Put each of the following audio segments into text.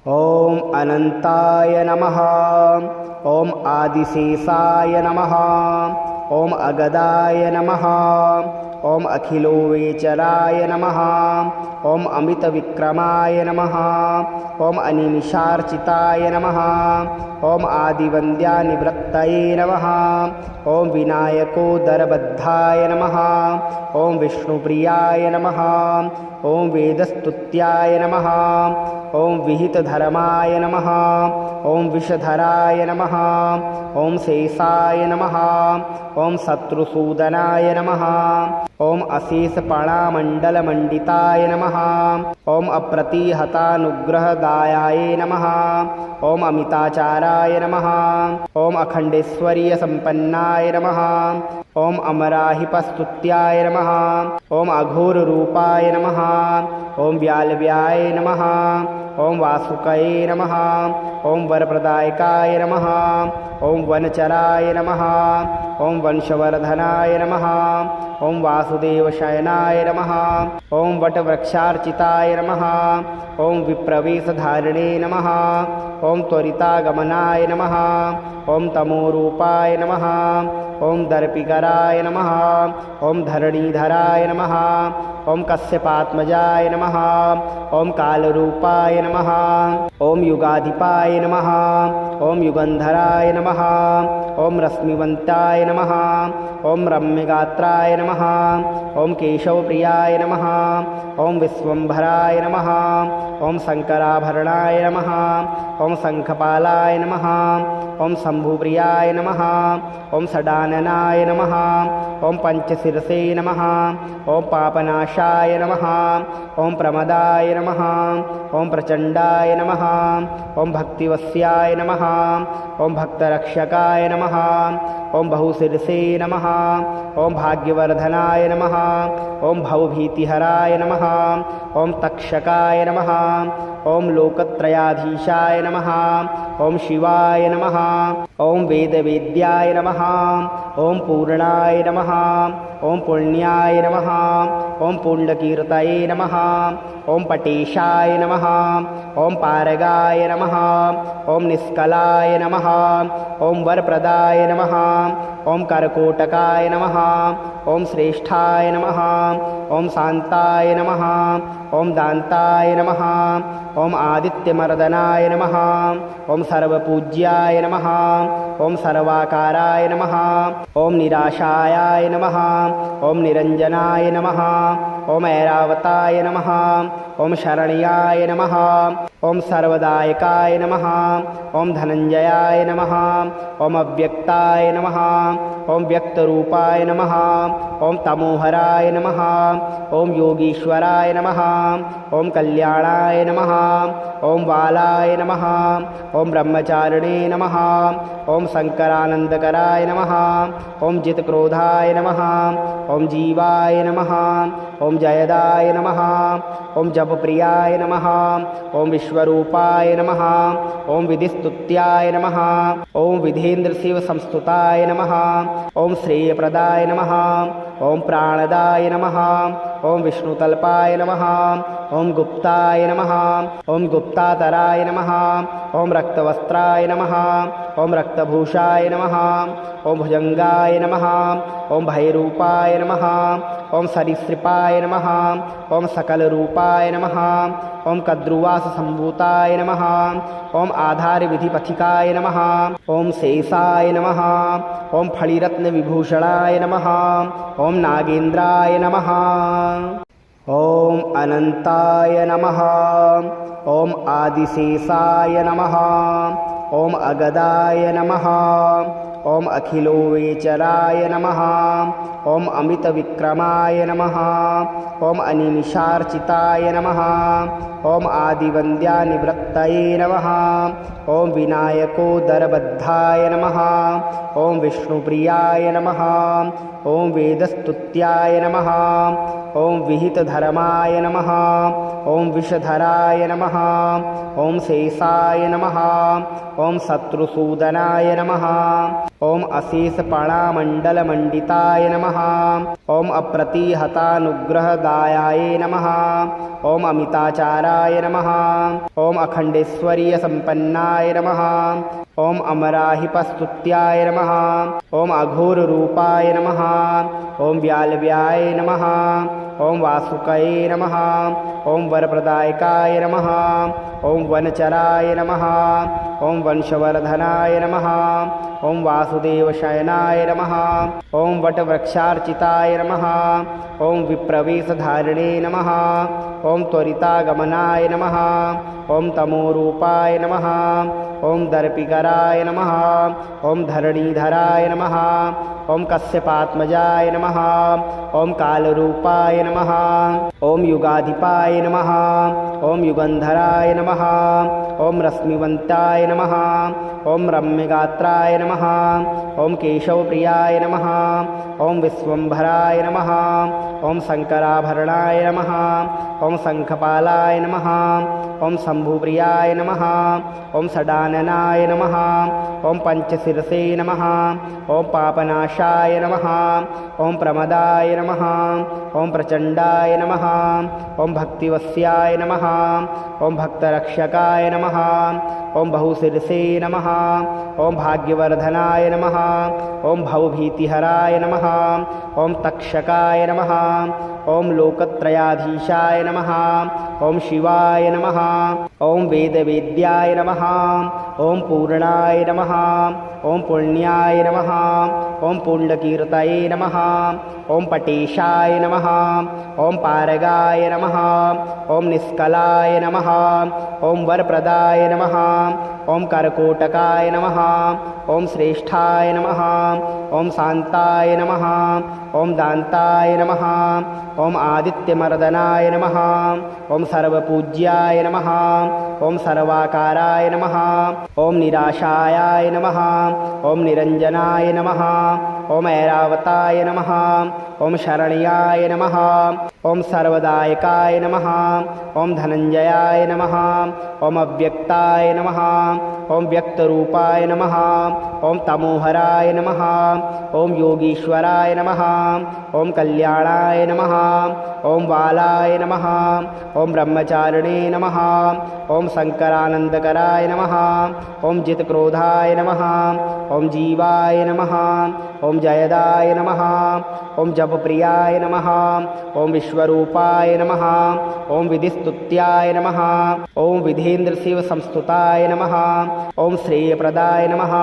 ओम अनंताय नमः। ओम आदिशेषाय नमः। ओम अगदाय नमः। ओम अखिलोवेचराय नमः। ओम अमितविक्रमाय नमः। ओम अनिमिषार्चिताय नमः। ओम आदिवन्द्यानिवृत्तये नमः। ओम विनायकोदरबद्धाय नमः। ओम विष्णुप्रियाय नमः। ओम वेदस्तुत्याय नमः। ओम विहितधर्माय नमः। ओम विषधराय नमः। ओम शेषाय नमः। ओम शत्रुसूदनाय नमः। ओम अशेषपणामण्डलमण्डिताय नमः। ओम अप्रतिहतानुग्रहदायाय नमः। ओम अमिताचाराय नमः। ओम अखण्डेश्वर्यसम्पन्नाय नमः। ओम अमराहिपस्तुत्याय नमः। ओम अघोररूपाय नमः। ओम व्यालव्याय नमः। ओम वासुकये नमः। ओम वरप्रदायकाय नमः। ओम वनचराय नमः। ओम वंशवर्धनाय नमः। ओम वासुदेवशयनाय नमः। ओम वटवृक्षार्चिताय नमः। ओम विप्रवेशधारिणे नमः। ओम त्वरितागमनाय नमः। ओम तमोरूपाय नमः। ओम दर्पिकराय नमः। ओम धरणीधराय नमः। ओम कश्यपात्मजाय नमः। ओम कालरूपाय नमः। ओम युगाधिपाय नमः। ओम युगंधराय नमः। ओम रश्मिवन्ताय नमः। ओम रम्यगात्राय नमः। ओम केशवप्रियाय नमः। ओम विश्वम्भराय नमः। ओम शंकराभरणाय नमः। ओम शंखपालाय नमः। ओम शंभुप्रियाय नमः। ओम षडाननाय नमः। ओम पंचशिरसे नमः। ओम पापनाशाय नमः। ओम प्रमदाय नमः। ओम प्रचंडाय नमः। ओम भक्तिवस्याय नमः। ओम भक्तरक्षकाय नमः। ओम बहुशिरसे नमः। ओम भाग्यवर्धनाय नमः। ओम भवभीतिहराय नमः। ओम तक्षकाय नमः। ओम लोकत्रयाधीशाय नमः। ओम शिवाय नमः। ओम वेदवेद्याय नमः। ओम पूर्णाय नमः। ओम पुण्याय नमः। ओम पुण्डकीर्तये नमः। ओम पटेशाय नमः। ओम पारगाय नमः। ओम निष्कलाय नमः। ओम वरप्रदाय नमः। ओम करकोटकाय नमः। ओम श्रेष्ठाय नमः। ओम शांताय नमः। ओम दान्ताय नमः। ओम आदित्यमर्दनाय नमः। ओम सर्वपूज्याय नमः। ओम सर्वाकाराय नमः। ओम निराशायाय नमः। ओम निरंजनाय नमः। ओम ऐरावताय नमः। ओम शरण्याय नमः। ओम सर्वदायकाय नमः। ओम धनंजयाय नमः। ओम अव्यक्ताय नमः। ओम व्यक्तरूपाय नमः। ओम तमोहराय नमः। ओम योगीश्वराय नमः। ओम कल्याणाय नमः। ओम बालाय नमः। ओम ब्रह्मचारिणे नमः। ओम शंकरानंदकराय नमः। ओम जितक्रोधाय नमः। ओम जीवाय नमः। ओम जयदाय नमः। ओम जपप्रियाय नमः। ओम विश्वरूपाय नमः। ओम विधिस्तुत्याय नमः। ओम विधेन्द्रशिवसंस्तुताय नमः। ओम श्रेयप्रदाय नमः। ओम प्राणदाय नमः। ओम विष्णुतल्पाय नमः। ओम गुप्ताय नमः। ओम गुप्तातराय नमः। ओम रक्तवस्त्राय नमः। ओम रक्तभूषाय नमः। ओम भुजंगाय नमः। ओम भैरूपाय नमः। ओम सरीसृपाय नमः। ओम सकलरूपाय नमः। ओम कद्रुवाससम्भूताय नमः। ओम आधारविधिपथिकाय नमः। ओम शेषाय नमः। ओम फणिरत्नविभूषणाय नमः। ओम नागेन्द्राय नमः। ओम अनंताय नमः। ओम आदिशेषाय नमः। ओम अगदाय नमः। ओम अखिलोवेचराय नमः। ओम अमितविक्रमाय नमः। ओम अनिमिषार्चिताय नमः। ओम आदिवन्द्यानिवृत्तये नमः। ओम विनायकोदरबद्धाय नमः। ओम विष्णुप्रियाय नमः। ओम वेदस्तुत्याय नमः। ओम विहितधर्माय नमः। ॐ विषधराय नमः ॐ शेषाय नमः ॐ शत्रुसूदनाय नमः ॐ अशेषपणामण्डलमण्डिताय नमः ॐ अप्रतिहतानुग्रहदायाय नमः ॐ अमिताचाराय नमः ॐ अखण्डेश्वर्यसम्पन्नाय नमः ॐ अमराहिपस्तुत्याय नमः ॐ अघोररूपाय नमः ॐ व्यालव्याय नमः ॐ वासुकये नमः ॐ वरप्रदायकाय नमः ॐ वनचराय नमः ॐ वंशवर्धनाय नमः ॐ वासुदेवशयनाय नमः ॐ वटवृक्षार्चिताय नमः ॐ विप्रवेशधारिणे नमः ॐ त्वरितागमनाय नमः ॐ तमोरूपाय नमः ॐ दर्पिकराय नमः ॐ धरणीधराय नमः ॐ कश्यपात्मजाय नमः ॐ कालरूपाय नमः ॐ युगाधिपाय नमः ॐ युगन्धराय नमः ॐ रश्मिवन्ताय नमः ॐ रम्यगात्राय नमः ॐ केशवप्रियाय नमः ॐ विश्वम्भराय नमः ॐ शङ्कराभरणाय नमः ॐ शङ्खपालाय नमः ॐ शम्भुप्रियाय नमः ॐ षडाननाय नमः ॐ पञ्चशिरसे नमः ॐ पापनाशाय नमः ॐ प्रमदाय नमः ॐ प्रचण्डाय नमः ॐ भक्तिवस्याय नमः ॐ भक्तरक्षकाय नमः ॐ बहुशिरसे नमः ॐ भाग्यवर्धनाय नमः ॐ भवभीतिहराय नमः ॐ तक्षकाय नमः ॐ लोकत्रयाधीशाय नमः ॐ शिवाय नमः ॐ वेदवेद्याय नमः ॐ पूर्णाय नमः ॐ पुण्याय नमः ॐ पुण्डकीर्तये नमः ॐ पटेशाय नमः ॐ पारगाय नमः ॐ निष्कलाय नमः ॐ वरप्रदाय नमः ॐ करकोटकाय नमः ॐ श्रेष्ठाय नमः ॐ शान्ताय नमः ॐ दान्ताय नमः ॐ आदित्यमर्दनाय नमः ॐ सर्वपूज्याय नमः ॐ सर्वाकाराय नमः ॐ निराशायाय नमः ॐ निरञ्जनाय नमः ॐ ऐरावताय नमः ॐ शरण्याय नमः ॐ सर्वदायकाय नमः ॐ धनञ्जयाय नमः ॐ अव्यक्ताय नमः ॐ व्यक्तरूपाय नमः ॐ तमोहराय नमः ॐ योगीश्वराय नमः ॐ कल्याणाय नमः ॐ बालाय नमः ॐ ब्रह्मचारिणे नमः ॐ शङ्करानन्दकराय नमः ॐ जितक्रोधाय नमः ॐ जीवाय नमः ॐ जयदाय नमः ॐ जपप्रियाय नमः ॐ विश्वरूपाय नमः ॐ विधिस्तुत्याय नमः ॐ विधेन्द्रशिवसंस्तुताय नमः ॐ श्रेयप्रदाय नमः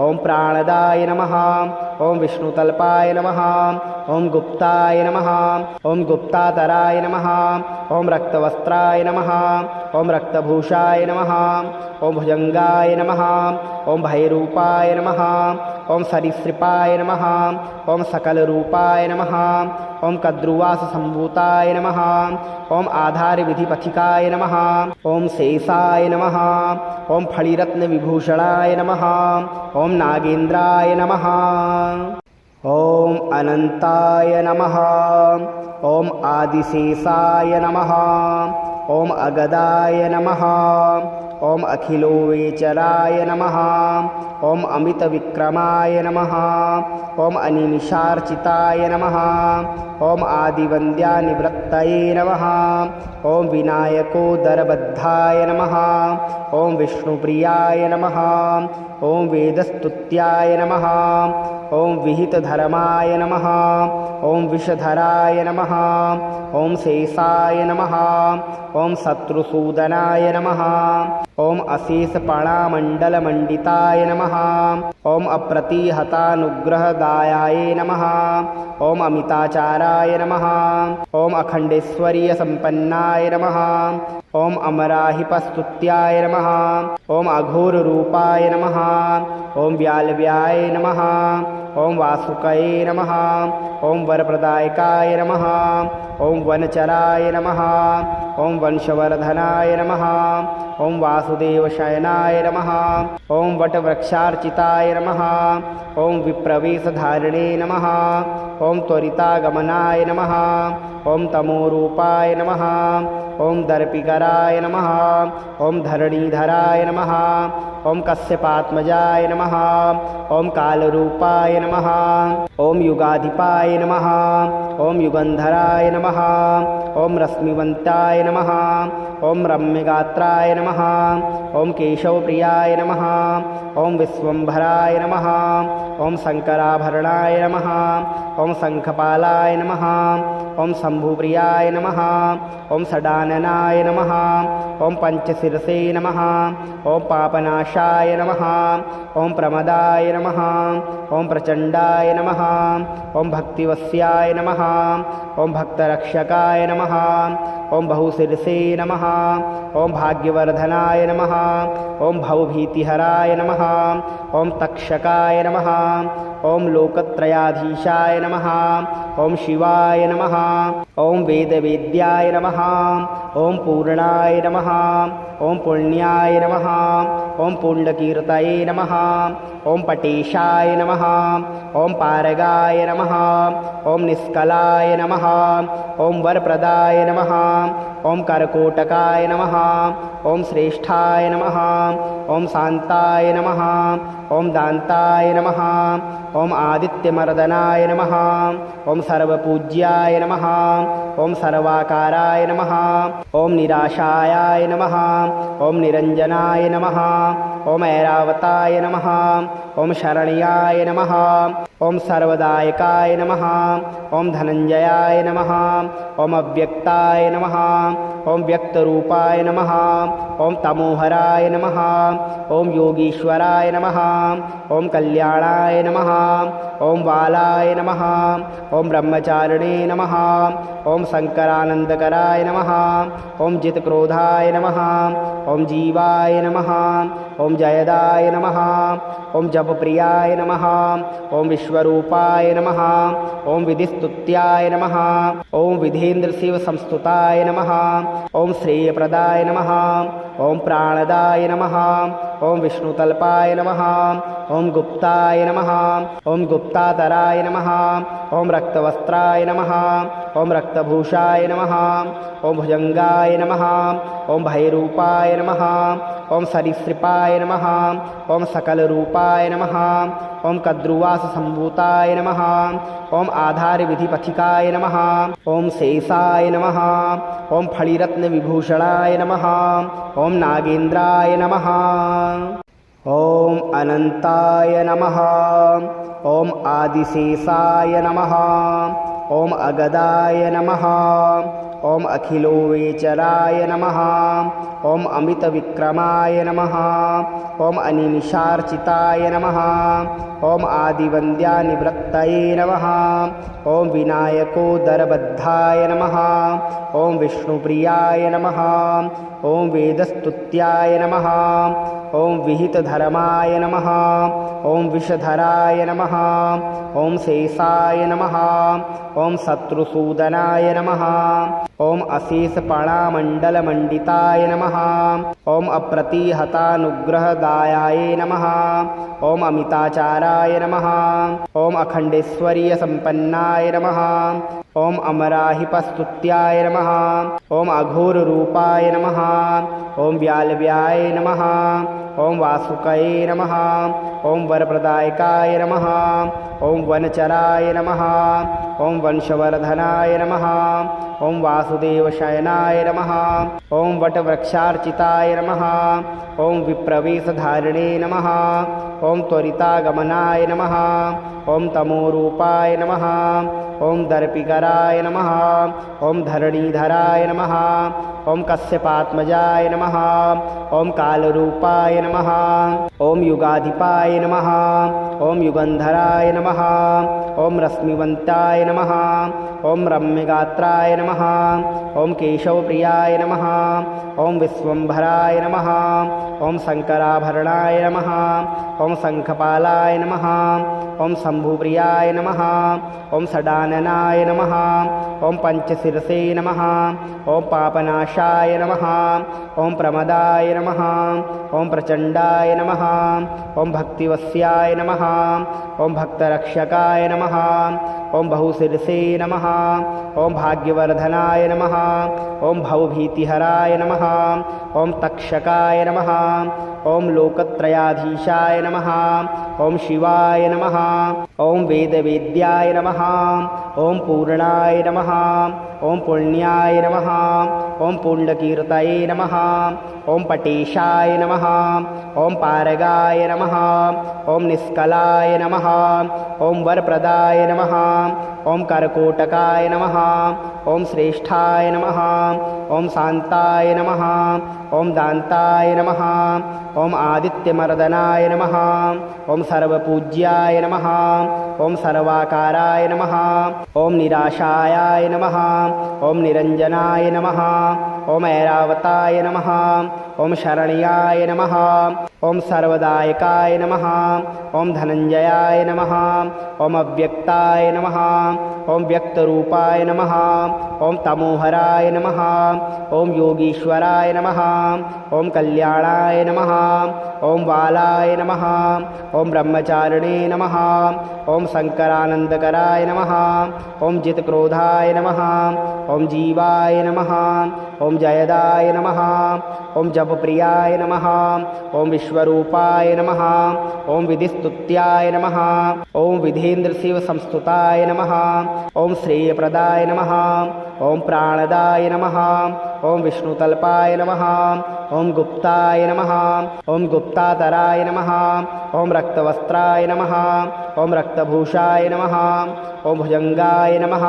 ॐ प्राणदाय नमः ॐ विष्णुतल्पाय नमः ॐ गुप्ताय नमः ॐ गुप्तातराय नमः ॐ रक्तवस्त्राय नमः ॐ रक्तभूषाय नमः ॐ भुजङ्गाय नमः ॐ भैरूपाय नमः ॐ सरीसृपाय नमः ॐ सकलरूपाय नमः ॐ कद्रुवाससम्भूताय नमः ॐ आधारविधिपथिकाय नमः ॐ शेषाय नमः ॐ फणिरत्नविभूषणाय नमः ॐ नागेन्द्राय नमः ॐ अनन्ताय नमः ॐ आदिशेषाय नमः ॐ अगदाय नमः ॐ अखिलोवेचराय नमः ॐ अमितविक्रमाय नमः ॐ अनिमिषार्चिताय नमः ॐ आदिवन्द्यानिवृत्तये नमः ॐ विनायकोदरबद्धाय नमः ॐ विष्णुप्रियाय नमः ॐ वेदस्तुत्याय नमः ॐ विहितधर्माय नमः ॐ विषधराय नमः ॐ शेषाय नमः ॐ शत्रुसूदनाय नमः ॐ अशेषपणामण्डलमण्डिताय नमः ॐ अप्रतिहतानुग्रहदायाय नमः ॐ अमिताचाराय नमः ॐ अखण्डेश्वर्यसम्पन्नाय नमः ॐ अमराहिपस्तुत्याय नमः ॐ अघोररूपाय नमः ॐ व्यालव्याय नमः ॐ वासुकये नमः ॐ वरप्रदायकाय नमः ॐ वनचराय नमः ॐ वंशवर्धनाय नमः ॐ वासुदेवशयनाय नमः ॐ वटवृक्षार्चिताय नमः ॐ विप्रवेशधारिणे नमः ॐ त्वरितागमनाय नमः ॐ तमोरूपाय नमः ॐ दर्पिकराय नमः ॐ धरणीधराय नमः ॐ कश्यपात्मजाय नमः ॐ कालरूपाय नमः ॐ युगाधिपाय नमः ॐ युगन्धराय नमः ॐ रश्मिवन्ताय नमः ॐ रम्यगात्राय नमः ॐ केशवप्रियाय नमः ॐ विश्वम्भराय नमः ॐ शङ्कराभरणाय नमः ॐ शङ्खपालाय नमः ॐ शम्भुप्रियाय नमः ॐ षडाननाय नमः ॐ पञ्चशिरसे नमः ॐ पापनाशाय नमः ॐ प्रमदाय नमः ॐ प्रचण्डाय नमः ॐ भक्तिवस्याय नमः ॐ भक्तरक्षकाय नमः ॐ बहुशिरसे नमः ॐ भाग्यवर्धनाय नमः ॐ भवभीतिहराय नमः ॐ तक्षकाय नमः ॐ लोकत्रयाधीशाय नमः ॐ शिवाय नमः ॐ वेदवेद्याय नमः ॐ पूर्णाय नमः ॐ पुण्याय नमः ॐ पुण्डकीर्तये नमः ॐ पटेशाय नमः ॐ पारगाय नमः ॐ निष्कलाय नमः ॐ वरप्रदाय नमः ॐ करकोटकाय नमः ॐ श्रेष्ठाय नमः ॐ शान्ताय नमः ॐ दान्ताय नमः ॐ आदित्यमर्दनाय नमः ॐ सर्वपूज्याय नमः ॐ सर्वाकाराय नमः ॐ निराशायाय नमः ॐ निरञ्जनाय नमः ॐ ऐरावताय नमः ॐ शरण्याय नमः ॐ सर्वदायकाय नमः ॐ धनञ्जयाय नमः ॐ अव्यक्ताय नमः ॐ व्यक्तरूपाय नमः ॐ तमोहराय नमः ॐ योगीश्वराय नमः ॐ कल्याणाय नमः ॐ बालाय नमः ॐ ब्रह्मचारिणे नमः ॐ शङ्करानन्दकराय नमः ॐ जितक्रोधाय नमः ॐ जीवाय नमः ॐ जयदाय नमः ॐ जपप्रियाय नमः ॐ विश्वरूपाय नमः ॐ विधिस्तुत्याय नमः ॐ विधेन्द्रशिवसंस्तुताय नमः ॐ श्रेयप्रदाय नमः ॐ प्राणदाय नमः ॐ विष्णुतल्पाय नमः ॐ गुप्ताय नमः ॐ गुप्तातराय नमः ॐ रक्तवस्त्राय नमः ॐ रक्तभूषाय नमः ॐ भुजङ्गाय नमः ॐ भैरूपाय नमः ॐ सरीसृपाय नमः ॐ सकलरूपाय नमः ॐ कद्रुवाससम्भूताय नमः ॐ आधारविधिपथिकाय नमः ॐ शेषाय नमः ॐ फणिरत्नविभूषणाय नमः ॐ नागेन्द्राय नमः ॐ अनन्ताय नमः ॐ आदिशेषाय नमः ॐ अगदाय नमः ॐ अखिलोवेचराय नमः ॐ अमितविक्रमाय नमः ॐ अनिमिषार्चिताय नमः ॐ आदिवन्द्यानिवृत्तये नमः ॐ विनायकोदरबद्धाय नमः ॐ विष्णुप्रियाय नमः ॐ वेदस्तुत्याय नमः ॐ विहितधर्माय नमः ॐ विषधराय नमः ॐ शेषाय नमः ॐ शत्रुसूदनाय नमः ॐ अशेषपणामण्डलमण्डिताय नमः ॐ अप्रतिहतानुग्रहदायाय नमः ॐ अमिताचाराय नमः ॐ अखण्डेश्वर्यसम्पन्नाय नमः ॐ अमराहिपस्तुत्याय नमः ॐ अघोररूपाय नमः ॐ व्यालव्याय नमः ॐ वासुकये नमः ॐ वरप्रदायकाय नमः ॐ वनचराय नमः ॐ वंशवर्धनाय नमः ॐ वासुदेवशयनाय नमः ॐ वटवृक्षार्चिताय नमः ॐ विप्रवेशधारिणे नमः ॐ त्वरितागमनाय नमः ॐ तमोरूपाय नमः ॐ दर्पिकराय नमः ॐ धरणीधराय नमः ॐ कश्यपात्मजाय नमः ॐ कालरूपाय नमः ॐ युगाधिपाय नमः ॐ युगन्धराय नमः ॐ रश्मिवन्ताय नमः ॐ रम्यगात्राय नमः ॐ केशवप्रियाय नमः ॐ विश्वम्भराय नमः ॐ शङ्कराभरणाय नमः ॐ शङ्खपालाय नमः ॐ शम्भुप्रियाय नमः ॐ षडाननाय नमः ॐ पञ्चशिरसे नमः ॐ पापनाशाय प्रकाशाय नमः। ॐ प्रमदाय नमः। ॐ प्रचण्डाय नमः। ॐ भक्तिवस्याय नमः। ॐ भक्तरक्षकाय नमः। ॐ बहुशिरसे नमः। ॐ भाग्यवर्धनाय नमः। ॐ भवभीतिहराय नमः। ॐ तक्षकाय नमः। ॐ लोकत्रयाधीशाय नमः। ॐ शिवाय नमः। ॐ वेदवेद्याय नमः। ॐ पूर्णाय नमः। ॐ पुण्याय नमः। ॐ पुण्डकीर्तये नमः। ॐ पटेशाय नमः। ॐ पारगाय नमः। ॐ निष्कलाय नमः। ॐ वरप्रदाय नमः। ॐ करकोटकाय नमः। ॐ श्रेष्ठाय नमः। ॐ शान्ताय नमः। ॐ दान्ताय नमः। ॐ आदित्यमर्दनाय नमः। ॐ सर्वपूज्याय नमः। ॐ सर्वाकाराय नमः। ॐ निराशायाय नमः। ॐ निरञ्जनाय नमः। ॐ ऐरावताय नमः। ॐ शरण्याय नमः। ॐ सर्वदायकाय नमः। ॐ धनञ्जयाय नमः। ॐ अव्यक्ताय नमः। ॐ व्यक्तरूपाय नमः। ॐ तमोहराय नमः। ॐ योगीश्वराय नमः। ॐ कल्याणाय नमः। ॐ बालाय नमः। ॐ ब्रह्मचारिणे नमः। ॐ शङ्करानन्दकराय नमः। ॐ जितक्रोधाय नमः। ॐ जीवाय नमः। ॐ जयदाय नमः। ॐ जपप्रियाय नमः। ॐ विश्वरूपाय नमः। ॐ विधिस्तुत्याय नमः। ॐ विधेन्द्रशिवसंस्तुताय नमः। ॐ श्रेयप्रदाय नमः। ॐ प्राणदाय नमः। ॐ विष्णुतल्पाय नमः। ॐ गुप्ताय नमः। ॐ गुप्तातराय नमः। ॐ रक्तवस्त्राय नमः। ॐ रक्तभूषाय नमः। ॐ भुजङ्गाय नमः।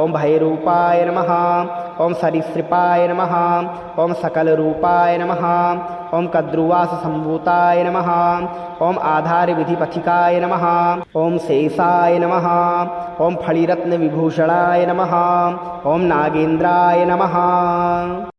ॐ भैरूपाय नमः। ॐ सरीसृपाय नमः। ॐ सकलरूपाय नमः। ॐ कद्रुवाससम्भूताय नमः। ॐ आधारविधिपथिकाय नमः। ॐ शेषाय नमः। ॐ फणिरत्नविभूषणाय नमः। ॐ नागेन्द्राय नमः।